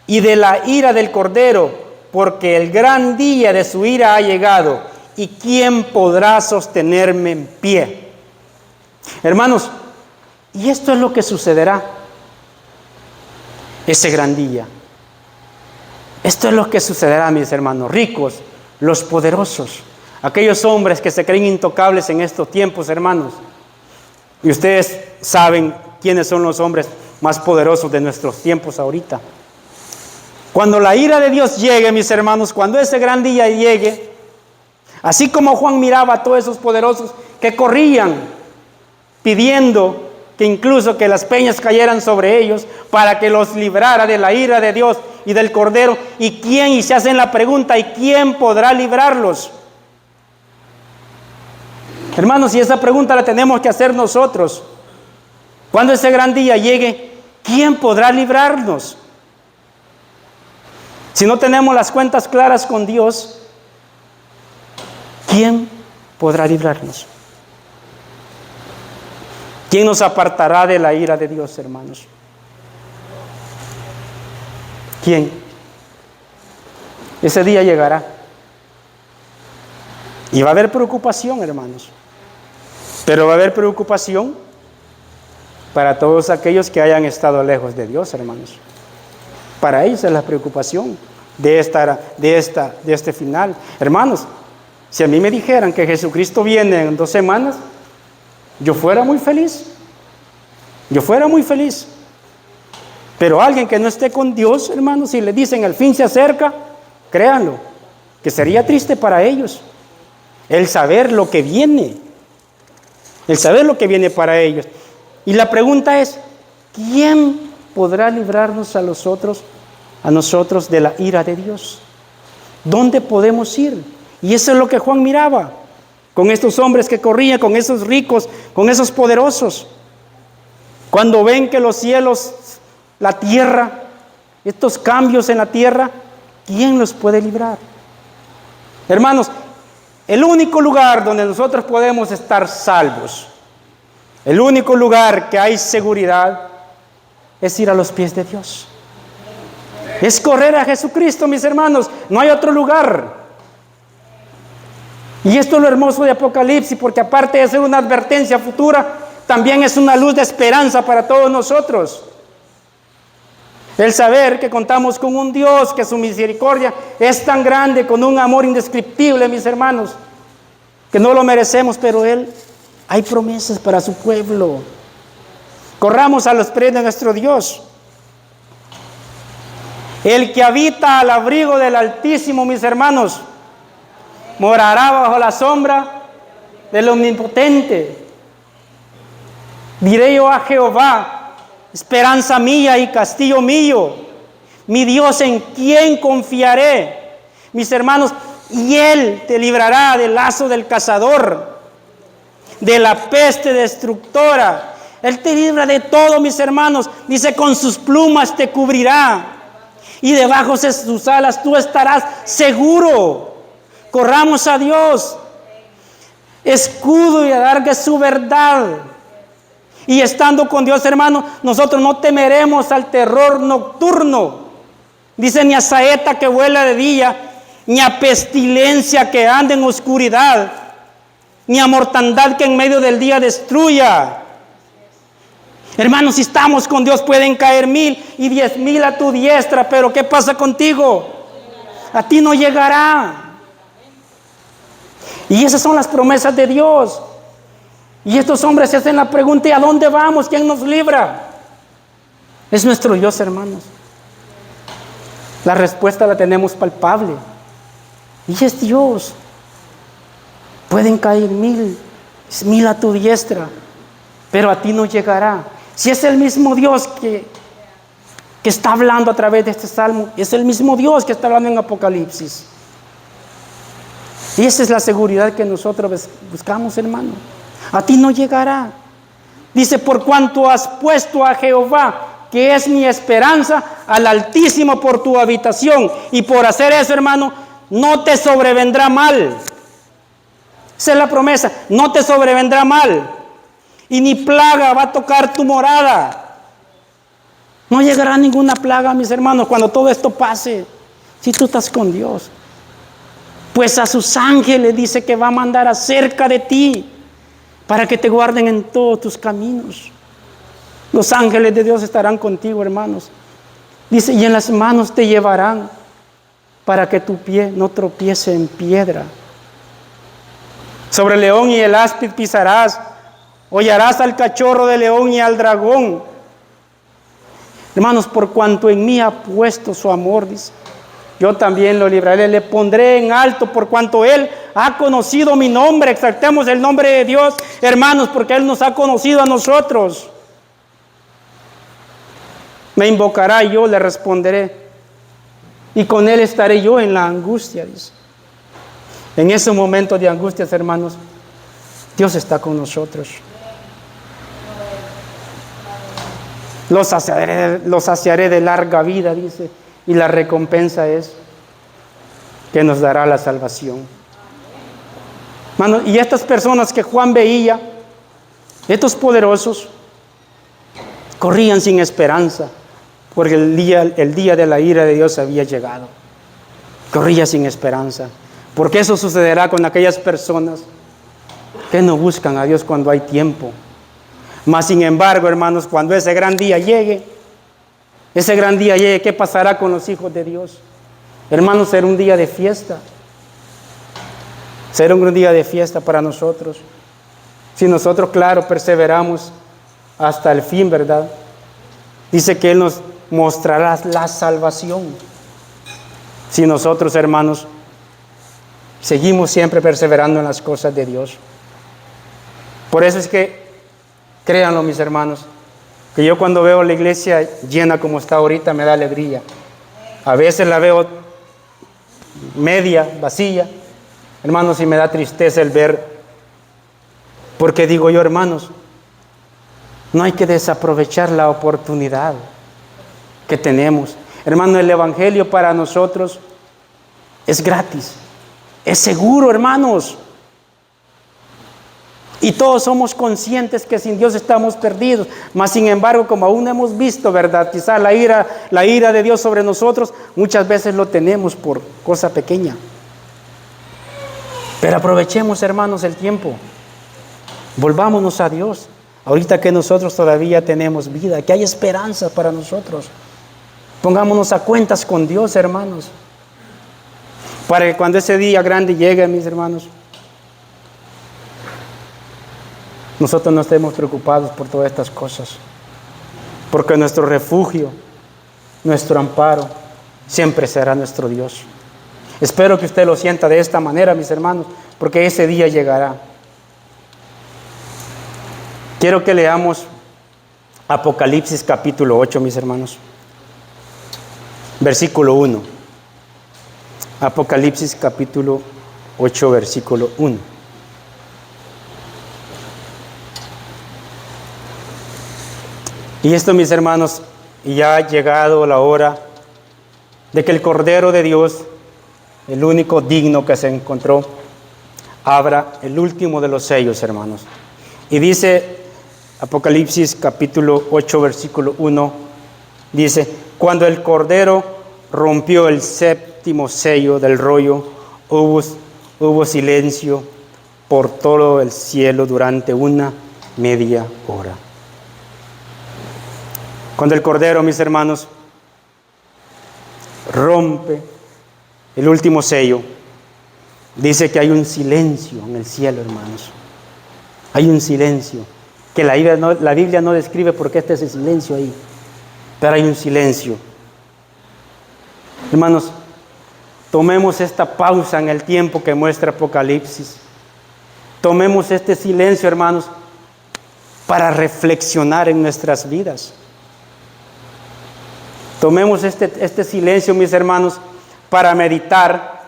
y de la ira del Cordero, porque el gran día de su ira ha llegado, y ¿quién podrá sostenerme en pie? Hermanos, y esto es lo que sucederá ese gran día. Esto es lo que sucederá, mis hermanos, ricos, los poderosos, aquellos hombres que se creen intocables en estos tiempos, hermanos. Y ustedes saben quiénes son los hombres más poderosos de nuestros tiempos ahorita. Cuando la ira de Dios llegue, mis hermanos, cuando ese gran día llegue, así como Juan miraba a todos esos poderosos que corrían pidiendo que incluso que las peñas cayeran sobre ellos para que los librara de la ira de Dios y del Cordero. Y se hacen la pregunta: ¿y quién podrá librarlos? Hermanos, y esa pregunta la tenemos que hacer nosotros. Cuando ese gran día llegue, ¿quién podrá librarnos? Si no tenemos las cuentas claras con Dios, ¿quién podrá librarnos? ¿Quién nos apartará de la ira de Dios, hermanos? ¿Quién? Ese día llegará. Y va a haber preocupación, hermanos. Pero va a haber preocupación para todos aquellos que hayan estado lejos de Dios, hermanos. Para ellos es la preocupación de este final. Hermanos, si a mí me dijeran que Jesucristo viene en 2 semanas, yo fuera muy feliz. Yo fuera muy feliz. Pero alguien que no esté con Dios, hermanos, si le dicen el fin se acerca, créanlo, que sería triste para ellos el saber lo que viene. El saber lo que viene para ellos. Y la pregunta es: ¿quién podrá librarnos a nosotros de la ira de Dios? ¿Dónde podemos ir? Y eso es lo que Juan miraba con estos hombres que corrían, con esos ricos, con esos poderosos. Cuando ven que los cielos, la tierra, estos cambios en la tierra, ¿quién los puede librar? Hermanos, el único lugar donde nosotros podemos estar salvos, el único lugar que hay seguridad, es ir a los pies de Dios. Es correr a Jesucristo, mis hermanos. No hay otro lugar. Y esto es lo hermoso de Apocalipsis, porque aparte de ser una advertencia futura, también es una luz de esperanza para todos nosotros. El saber que contamos con un Dios, que su misericordia es tan grande, con un amor indescriptible, mis hermanos, que no lo merecemos, pero hay promesas para su pueblo. Corramos a los pies de nuestro Dios. El que habita al abrigo del Altísimo, mis hermanos, morará bajo la sombra del Omnipotente. Diré yo a Jehová: esperanza mía y castillo mío, mi Dios en quien confiaré. Mis hermanos, y Él te librará del lazo del cazador, de la peste destructora. Él te libra de todo, mis hermanos. Dice: con sus plumas te cubrirá, y debajo de sus alas tú estarás seguro. Corramos a Dios, escudo y adarga su verdad. Y estando con Dios, hermano, nosotros no temeremos al terror nocturno. Dice: ni a saeta que vuela de día, ni a pestilencia que ande en oscuridad, ni a mortandad que en medio del día destruya. Hermanos, si estamos con Dios, pueden caer 1000 y 10,000 a tu diestra, pero ¿qué pasa contigo? A ti no llegará. Y esas son las promesas de Dios. Y estos hombres se hacen la pregunta: ¿y a dónde vamos? ¿Quién nos libra? Es nuestro Dios, hermanos. La respuesta la tenemos palpable. Y es Dios. Pueden caer 1000 a tu diestra, pero a ti no llegará. Si es el mismo Dios que está hablando a través de este salmo, es el mismo Dios que está hablando en Apocalipsis. Y esa es la seguridad que nosotros buscamos, hermano. A ti no llegará. Dice, por cuanto has puesto a Jehová, que es mi esperanza, al Altísimo por tu habitación, y por hacer eso, hermano, no te sobrevendrá mal. Esa es la promesa, no te sobrevendrá mal, y ni plaga va a tocar tu morada. No llegará ninguna plaga, mis hermanos, cuando todo esto pase, si tú estás con Dios. Pues a sus ángeles dice que va a mandar acerca de ti, para que te guarden en todos tus caminos. Los ángeles de Dios estarán contigo, hermanos. Dice, y en las manos te llevarán, para que tu pie no tropiece en piedra. Sobre el león y el áspid pisarás, hollarás al cachorro de león y al dragón. Hermanos, por cuanto en mí ha puesto su amor, dice, yo también lo libraré, le pondré en alto, por cuanto Él ha conocido mi nombre. Exaltemos el nombre de Dios, hermanos, porque Él nos ha conocido a nosotros. Me invocará y yo le responderé, y con Él estaré yo en la angustia, dice. En ese momento de angustias, hermanos, Dios está con nosotros. Los saciaré de larga vida, dice, y la recompensa es que nos dará la salvación. Hermano, y estas personas que Juan veía, estos poderosos, corrían sin esperanza, porque el día de la ira de Dios había llegado. Corría sin esperanza, porque eso sucederá con aquellas personas que no buscan a Dios cuando hay tiempo. Mas sin embargo, hermanos, cuando ese gran día llegue, ¿qué pasará con los hijos de Dios? Hermanos, será un día de fiesta. Será un día de fiesta para nosotros. Si nosotros, claro, perseveramos hasta el fin, ¿verdad? Dice que Él nos mostrará la salvación. Si nosotros, hermanos, seguimos siempre perseverando en las cosas de Dios. Por eso es que, créanlo, mis hermanos, que yo cuando veo la iglesia llena como está ahorita me da alegría. A veces la veo media, vacía, hermanos, y me da tristeza el ver, porque digo yo, hermanos, no hay que desaprovechar la oportunidad que tenemos. Hermano, el evangelio para nosotros es gratis, es seguro, hermanos. Y todos somos conscientes que sin Dios estamos perdidos. Mas sin embargo, como aún no hemos visto, ¿verdad? Quizá la ira de Dios sobre nosotros, muchas veces lo tenemos por cosa pequeña. Pero aprovechemos, hermanos, el tiempo. Volvámonos a Dios. Ahorita que nosotros todavía tenemos vida, que hay esperanza para nosotros. Pongámonos a cuentas con Dios, hermanos. Para que cuando ese día grande llegue, mis hermanos, nosotros no estemos preocupados por todas estas cosas, porque nuestro refugio, nuestro amparo, siempre será nuestro Dios. Espero que usted lo sienta de esta manera, mis hermanos, porque ese día llegará. Quiero que leamos Apocalipsis capítulo 8, mis hermanos, versículo 1. Apocalipsis capítulo 8, versículo 1. Y esto, mis hermanos, ya ha llegado la hora de que el Cordero de Dios, el único digno que se encontró, abra el último de los sellos, hermanos. Y dice Apocalipsis capítulo 8, versículo 1, dice, cuando el Cordero rompió el séptimo sello del rollo, hubo silencio por todo el cielo durante una media hora. Cuando el Cordero, mis hermanos, rompe el último sello, dice que hay un silencio en el cielo, hermanos. Hay un silencio que la Biblia no describe por qué está ese silencio ahí. pero hay un silencio. Hermanos, tomemos esta pausa en el tiempo que muestra Apocalipsis. Tomemos este silencio, hermanos, para reflexionar en nuestras vidas. Tomemos este silencio, mis hermanos, para meditar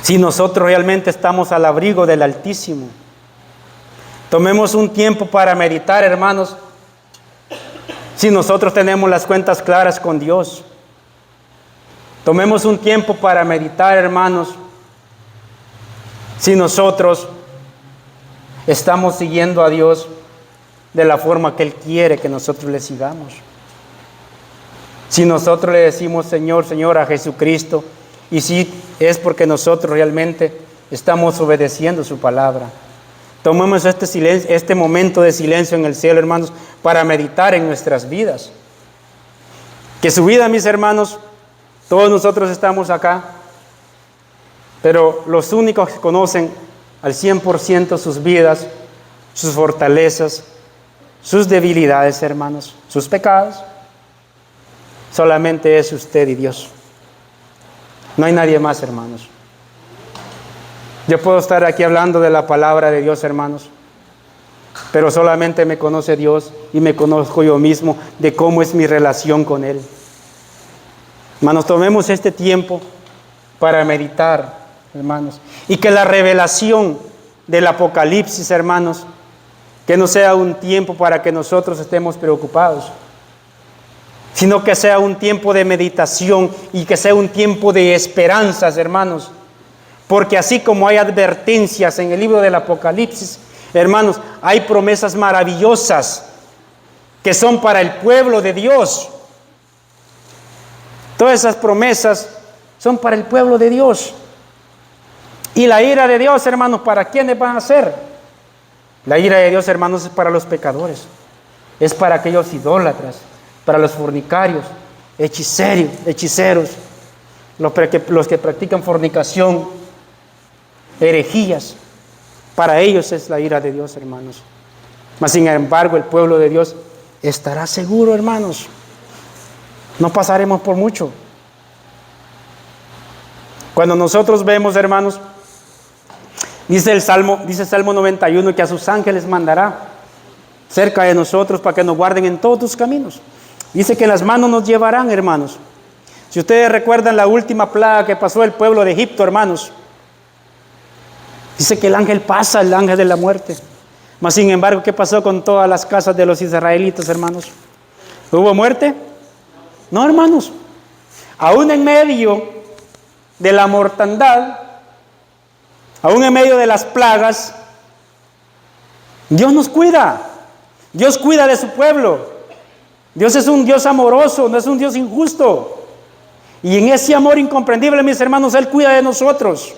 si nosotros realmente estamos al abrigo del Altísimo. Tomemos un tiempo para meditar, hermanos, si nosotros tenemos las cuentas claras con Dios. Tomemos un tiempo para meditar, hermanos, si nosotros estamos siguiendo a Dios de la forma que Él quiere que nosotros le sigamos. Si nosotros le decimos Señor, Señor a Jesucristo, y si es porque nosotros realmente estamos obedeciendo su palabra. Tomemos este momento de silencio en el cielo, hermanos, para meditar en nuestras vidas. Que su vida, mis hermanos, todos nosotros estamos acá, pero los únicos que conocen al 100% sus vidas, sus fortalezas, sus debilidades, hermanos, sus pecados, solamente es usted y Dios. No hay nadie más, hermanos. Yo puedo estar aquí hablando de la palabra de Dios, hermanos, pero solamente me conoce Dios y me conozco yo mismo de cómo es mi relación con Él. Hermanos, tomemos este tiempo para meditar, hermanos, y que la revelación del Apocalipsis, hermanos, que no sea un tiempo para que nosotros estemos preocupados, sino que sea un tiempo de meditación y que sea un tiempo de esperanzas, hermanos. Porque así como hay advertencias en el libro del Apocalipsis, hermanos, hay promesas maravillosas que son para el pueblo de Dios. Todas esas promesas son para el pueblo de Dios. Y la ira de Dios, hermanos, ¿para quiénes van a ser? La ira de Dios, hermanos, es para los pecadores. Es para aquellos idólatras, para los fornicarios, hechiceros, los que practican fornicación, herejías. Para ellos es la ira de Dios, hermanos. Mas sin embargo, el pueblo de Dios estará seguro, hermanos. No pasaremos por mucho. Cuando nosotros vemos, hermanos, dice el Salmo 91 que a sus ángeles mandará cerca de nosotros para que nos guarden en todos tus caminos. Dice que en las manos nos llevarán, hermanos. Si ustedes recuerdan la última plaga que pasó el pueblo de Egipto, hermanos, dice que el ángel pasa, el ángel de la muerte. Mas sin embargo, ¿qué pasó con todas las casas de los israelitas, hermanos? ¿Hubo muerte? No, hermanos. Aún en medio de la mortandad, aún en medio de las plagas, Dios nos cuida. Dios cuida de su pueblo. Dios es un Dios amoroso, no es un Dios injusto. Y en ese amor incomprendible, mis hermanos, Él cuida de nosotros.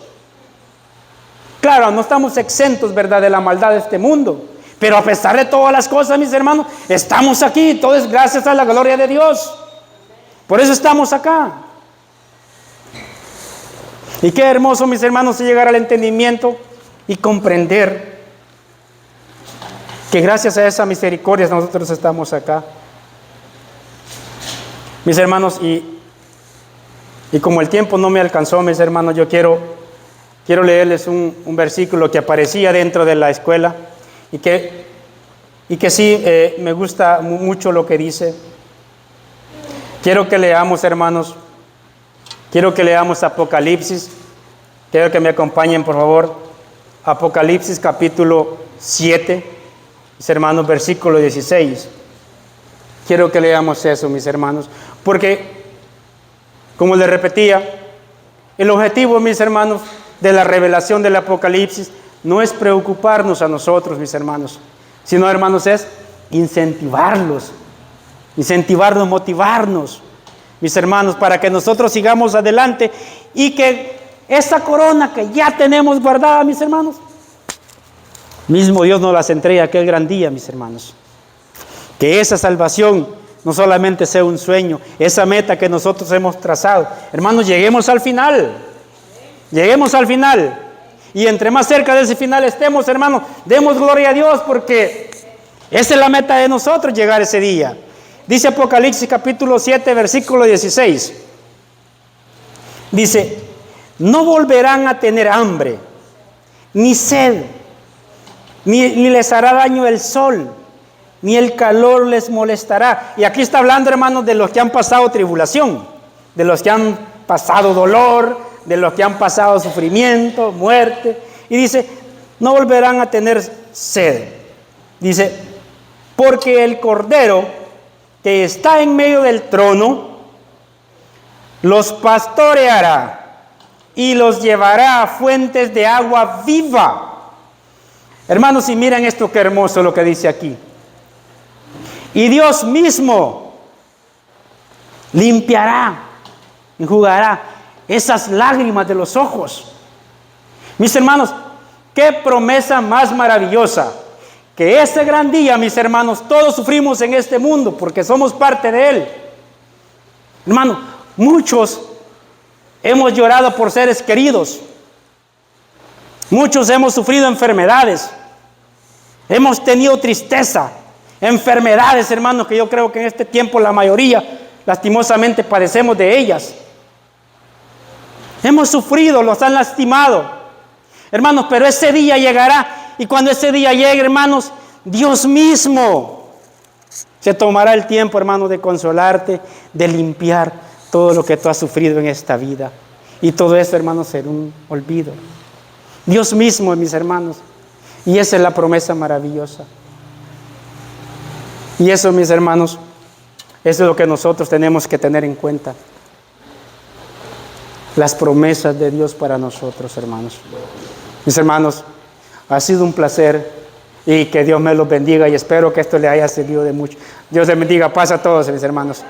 Claro, no estamos exentos, ¿verdad?, de la maldad de este mundo. Pero a pesar de todas las cosas, mis hermanos, estamos aquí. Todo es gracias a la gloria de Dios. Por eso estamos acá. Y qué hermoso, mis hermanos, es llegar al entendimiento y comprender que gracias a esa misericordia nosotros estamos acá. Mis hermanos, y como el tiempo no me alcanzó, mis hermanos, yo quiero leerles un versículo que aparecía dentro de la escuela y que sí me gusta mucho lo que dice. Quiero que leamos, hermanos, Apocalipsis. Quiero que me acompañen, por favor. Apocalipsis capítulo 7, mis hermanos, versículo 16. Quiero que leamos eso, mis hermanos, porque, como les repetía, el objetivo, mis hermanos, de la revelación del Apocalipsis no es preocuparnos a nosotros, mis hermanos, sino, hermanos, es incentivarnos, motivarnos, mis hermanos, para que nosotros sigamos adelante y que esa corona que ya tenemos guardada, mis hermanos, mismo Dios nos las entregue aquel gran día, mis hermanos. Que esa salvación no solamente sea un sueño, esa meta que nosotros hemos trazado. Hermanos, lleguemos al final. Y entre más cerca de ese final estemos, hermanos, demos gloria a Dios, porque esa es la meta de nosotros, llegar ese día. Dice Apocalipsis capítulo 7, versículo 16. Dice, no volverán a tener hambre, ni sed, ni les hará daño el sol, ni el calor les molestará. Y aquí está hablando, hermanos, de los que han pasado tribulación, de los que han pasado dolor, de los que han pasado sufrimiento, muerte. Y dice, no volverán a tener sed. Dice, porque el Cordero que está en medio del trono los pastoreará y los llevará a fuentes de agua viva. Hermanos, y miren esto, qué hermoso lo que dice aquí. Y Dios mismo limpiará, enjugará esas lágrimas de los ojos. Mis hermanos, qué promesa más maravillosa. Que ese gran día, mis hermanos, todos sufrimos en este mundo porque somos parte de él. Hermano, muchos hemos llorado por seres queridos. Muchos hemos sufrido enfermedades. Hemos tenido tristeza, enfermedades, hermanos, que yo creo que en este tiempo la mayoría, lastimosamente, padecemos de ellas. Hemos sufrido, los han lastimado. Hermanos, pero ese día llegará. Y cuando ese día llegue, hermanos, Dios mismo se tomará el tiempo, hermanos, de consolarte, de limpiar todo lo que tú has sufrido en esta vida. Y todo eso, hermanos, será un olvido. Dios mismo, mis hermanos. Y esa es la promesa maravillosa. Y eso, mis hermanos, eso es lo que nosotros tenemos que tener en cuenta. Las promesas de Dios para nosotros, hermanos. Mis hermanos, ha sido un placer y que Dios me los bendiga y espero que esto le haya servido de mucho. Dios les bendiga. Paz a todos, mis hermanos.